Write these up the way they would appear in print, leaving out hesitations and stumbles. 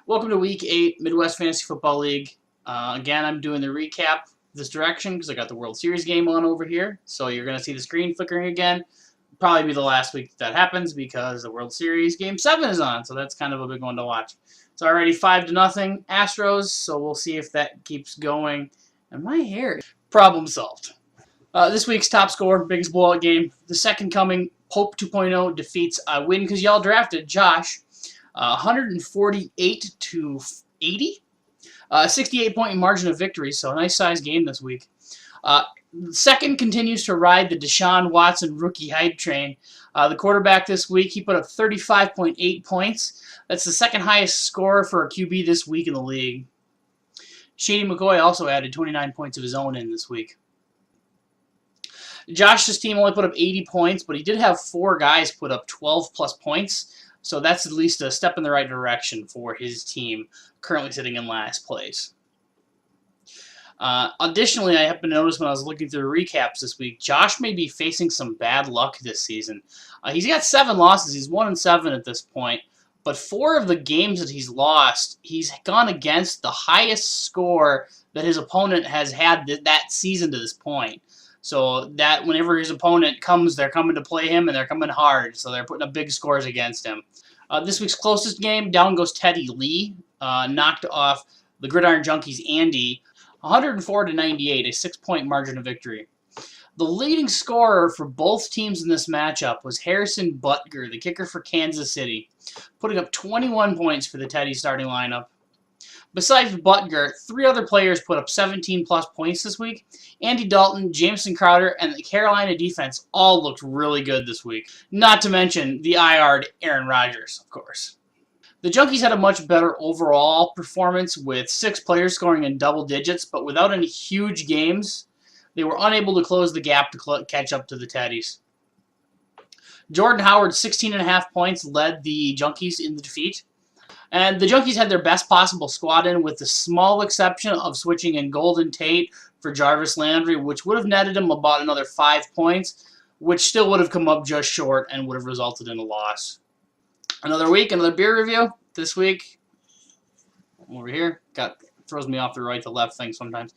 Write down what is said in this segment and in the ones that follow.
Welcome to Week 8 Midwest Fantasy Football League. Again, I'm doing the recap this direction because I got the World Series game on over here. So you're going to see the screen flickering again. Probably be the last week that happens because the World Series Game 7 is on. So that's kind of a big one to watch. It's already 5-0 Astros, so we'll see if that keeps going. And my hair, problem solved. This week's top scorer, biggest blowout game. The second coming, Pope 2.0 defeats Win because y'all drafted Josh. 148 to 80. 68-point margin of victory, so a nice size game this week. Second continues to ride the Deshaun Watson rookie hype train. The quarterback this week, he put up 35.8 points. That's the second highest score for a QB this week in the league. Shady McCoy also added 29 points of his own in this week. Josh's team only put up 80 points, but he did have 4 guys put up 12-plus points. So that's at least a step in the right direction for his team, currently sitting in last place. Additionally, I happened to notice when I was looking through the recaps this week, Josh may be facing some bad luck this season. He's got 7 losses. He's 1-7 at this point. But 4 of the games that he's lost, he's gone against the highest score that his opponent has had that season to this point. So that whenever his opponent comes, they're coming to play him, and they're coming hard. So they're putting up big scores against him. This week's closest game, down goes Teddy Lee. Knocked off the Gridiron Junkies Andy, 104 to 98, a 6-point margin of victory. The leading scorer for both teams in this matchup was Harrison Butker, the kicker for Kansas City, putting up 21 points for the Teddy starting lineup. Besides Butker, 3 other players put up 17-plus points this week. Andy Dalton, Jameson Crowder, and the Carolina defense all looked really good this week. Not to mention the IR'd Aaron Rodgers, of course. The Junkies had a much better overall performance with 6 players scoring in double digits, but without any huge games, they were unable to close the gap to catch up to the Teddies. Jordan Howard, 16.5 points, led the Junkies in the defeat. And the Junkies had their best possible squad in with the small exception of switching in Golden Tate for Jarvis Landry, which would have netted him about another 5 points, which still would have come up just short and would have resulted in a loss. Another week, another beer review. This week, over here, throws me off the right to left thing sometimes.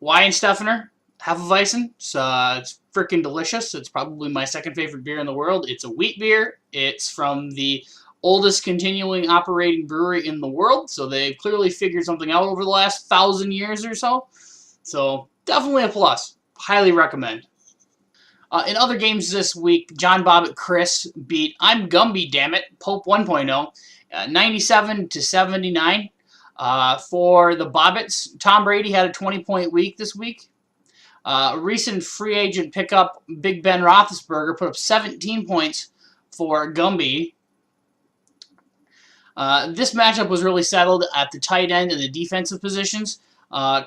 Weihenstephaner, Hefeweizen. It's freaking delicious. It's probably my second favorite beer in the world. It's a wheat beer. It's from the oldest continuing operating brewery in the world, so they've clearly figured something out over the last 1,000 years or so. So definitely a plus. Highly recommend. In other games this week, John Bobbitt Chris beat I'm Gumby, damn it, Pope 1.0, 97 to 79. For the Bobbitts, Tom Brady had a 20-point week this week. Recent free agent pickup, Big Ben Roethlisberger, put up 17 points for Gumby. This matchup was really settled at the tight end and the defensive positions.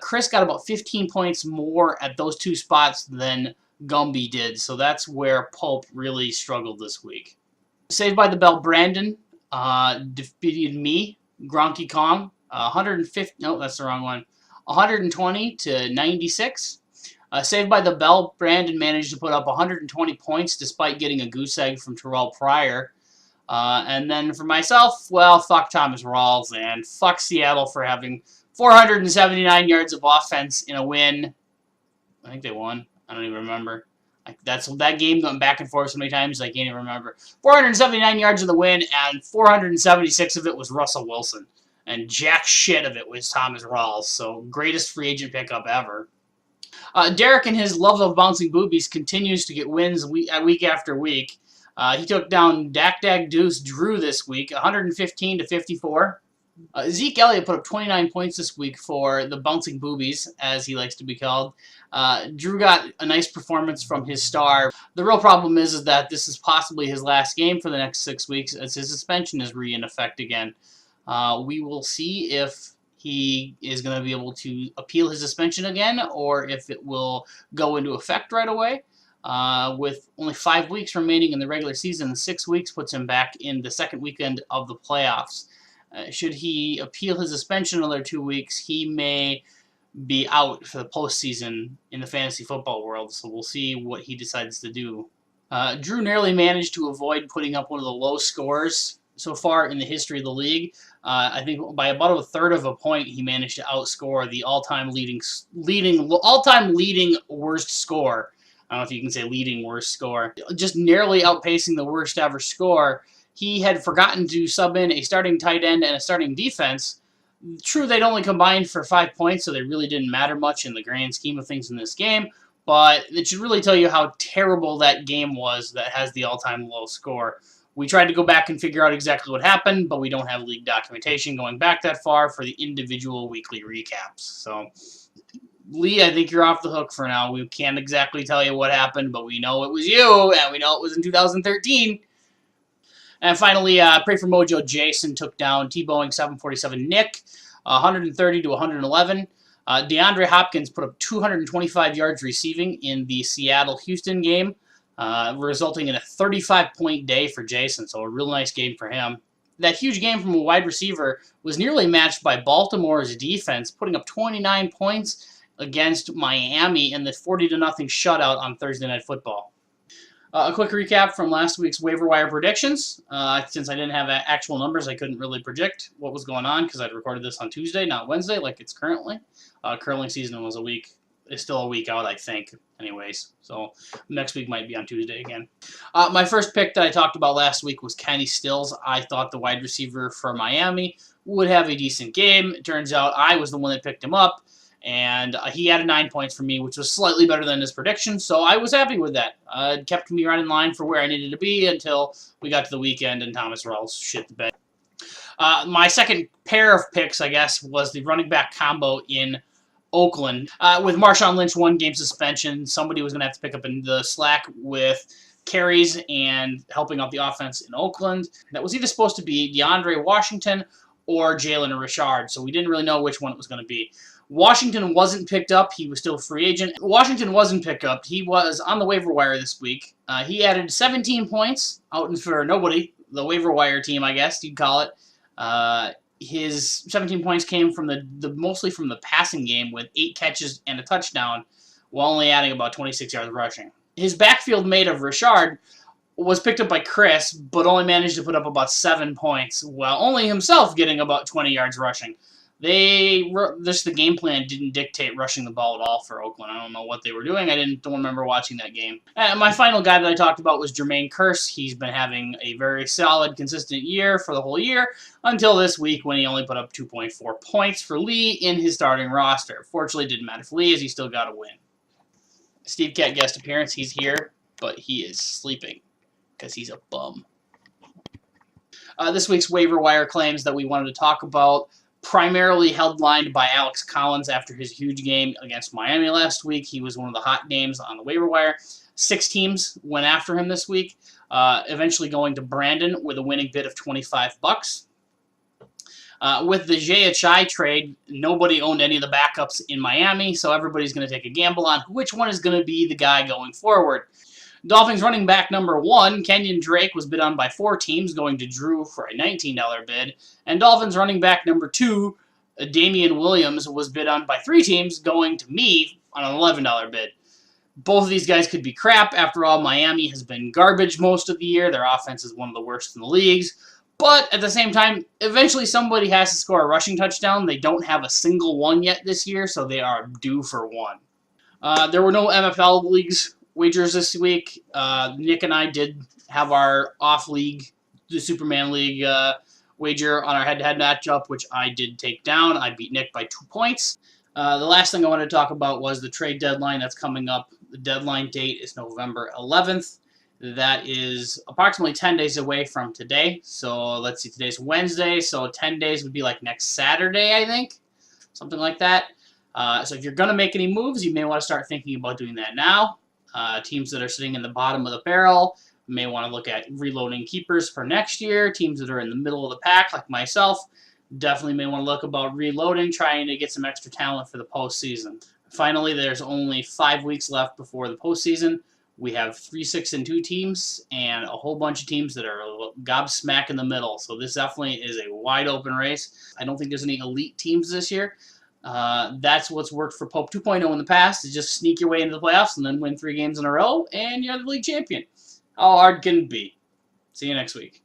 Chris got about 15 points more at those 2 spots than Gumby did, so that's where Pope really struggled this week. Saved by the Bell Brandon defeated me, Gronky Kong, 150. No, that's the wrong one. 120 to 96. Saved by the Bell Brandon managed to put up 120 points despite getting a goose egg from Terrell Pryor. And then for myself, well, fuck Thomas Rawls and fuck Seattle for having 479 yards of offense in a win. I think they won. I don't even remember. That game going back and forth so many times I can't even remember. 479 yards of the win, and 476 of it was Russell Wilson. And jack shit of it was Thomas Rawls. So greatest free agent pickup ever. Derek and his love of bouncing boobies continues to get wins week after week. He took down Dak Deuce Drew this week, 115 to 54. Zeke Elliott put up 29 points this week for the bouncing boobies, as he likes to be called. Drew got a nice performance from his star. The real problem is that this is possibly his last game for the next 6 weeks, as his suspension is in effect again. We will see if he is going to be able to appeal his suspension again, or if it will go into effect right away. With only 5 weeks remaining in the regular season, 6 weeks puts him back in the second weekend of the playoffs. Should he appeal his suspension another 2 weeks, he may be out for the postseason in the fantasy football world, so we'll see what he decides to do. Drew narrowly managed to avoid putting up one of the low scores so far in the history of the league. I think by about a third of a point, he managed to outscore the all-time leading worst score. I don't know if you can say leading worst score. Just narrowly outpacing the worst ever score. He had forgotten to sub in a starting tight end and a starting defense. True, they'd only combined for 5 points, so they really didn't matter much in the grand scheme of things in this game. But it should really tell you how terrible that game was that has the all-time low score. We tried to go back and figure out exactly what happened, but we don't have league documentation going back that far for the individual weekly recaps. So, Lee, I think you're off the hook for now. We can't exactly tell you what happened, but we know it was you, and we know it was in 2013. And finally, Pray for Mojo Jason took down T-Boeing 747 Nick, 130 to 111. DeAndre Hopkins put up 225 yards receiving in the Seattle-Houston game, resulting in a 35-point day for Jason, so a real nice game for him. That huge game from a wide receiver was nearly matched by Baltimore's defense, putting up 29 points against Miami in the 40-0 shutout on Thursday Night Football. A quick recap from last week's waiver wire predictions. Since I didn't have actual numbers, I couldn't really predict what was going on because I'd recorded this on Tuesday, not Wednesday, like it's currently. Curling season is still a week out, I think, anyways. So next week might be on Tuesday again. My first pick that I talked about last week was Kenny Stills. I thought the wide receiver for Miami would have a decent game. It turns out I was the one that picked him up. And he added 9 points for me, which was slightly better than his prediction, so I was happy with that. It kept me right in line for where I needed to be until we got to the weekend and Thomas Rawls shit the bed. My second pair of picks, I guess, was the running back combo in Oakland. With Marshawn Lynch 1-game suspension, somebody was going to have to pick up in the slack with carries and helping out the offense in Oakland. That was either supposed to be DeAndre Washington or Jalen Richard, so we didn't really know which one it was going to be. Washington wasn't picked up. He was still a free agent. Washington wasn't picked up. He was on the waiver wire this week. He added 17 points out for nobody, the waiver team, I guess you'd call it. His 17 points came from mostly from the passing game with 8 catches and a touchdown, while only adding about 26 yards rushing. His backfield mate of Richard was picked up by Chris, but only managed to put up about 7 points, while only himself getting about 20 yards rushing. The game plan didn't dictate rushing the ball at all for Oakland. I don't know what they were doing. Don't remember watching that game. And my final guy that I talked about was Jermaine Kearse. He's been having a very solid, consistent year for the whole year until this week when he only put up 2.4 points for Lee in his starting roster. Fortunately, it didn't matter for Lee as he still got a win. Steve Cat guest appearance. He's here, but he is sleeping because he's a bum. This week's waiver wire claims that we wanted to talk about primarily headlined by Alex Collins after his huge game against Miami last week. He was one of the hot names on the waiver wire. 6 teams went after him this week, eventually going to Brandon with a winning bid of $25. With the Jay Achai trade, nobody owned any of the backups in Miami, so everybody's going to take a gamble on which one is going to be the guy going forward. Dolphins running back number 1, Kenyon Drake, was bid on by 4 teams, going to Drew for a $19 bid. And Dolphins running back number 2, Damian Williams, was bid on by 3 teams, going to me on an $11 bid. Both of these guys could be crap. After all, Miami has been garbage most of the year. Their offense is one of the worst in the leagues. But at the same time, eventually somebody has to score a rushing touchdown. They don't have a single one yet this year, so they are due for one. There were no MFL leagues wagers this week. Nick and I did have our off-league, the Superman League wager on our head-to-head matchup, which I did take down. I beat Nick by 2 points. The last thing I wanted to talk about was the trade deadline that's coming up. The deadline date is November 11th. That is approximately 10 days away from today. So let's see, today's Wednesday, so 10 days would be like next Saturday, I think. Something like that. So if you're going to make any moves, you may want to start thinking about doing that now. Teams that are sitting in the bottom of the barrel may want to look at reloading keepers for next year. Teams that are in the middle of the pack, like myself, definitely may want to look about reloading, trying to get some extra talent for the postseason. Finally, there's only 5 weeks left before the postseason. We have 3 6-2 teams and a whole bunch of teams that are gobsmack in the middle. So this definitely is a wide open race. I don't think there's any elite teams this year. That's what's worked for Pope 2.0 in the past, is just sneak your way into the playoffs and then win 3 games in a row, and you're the league champion. How hard can it be? See you next week.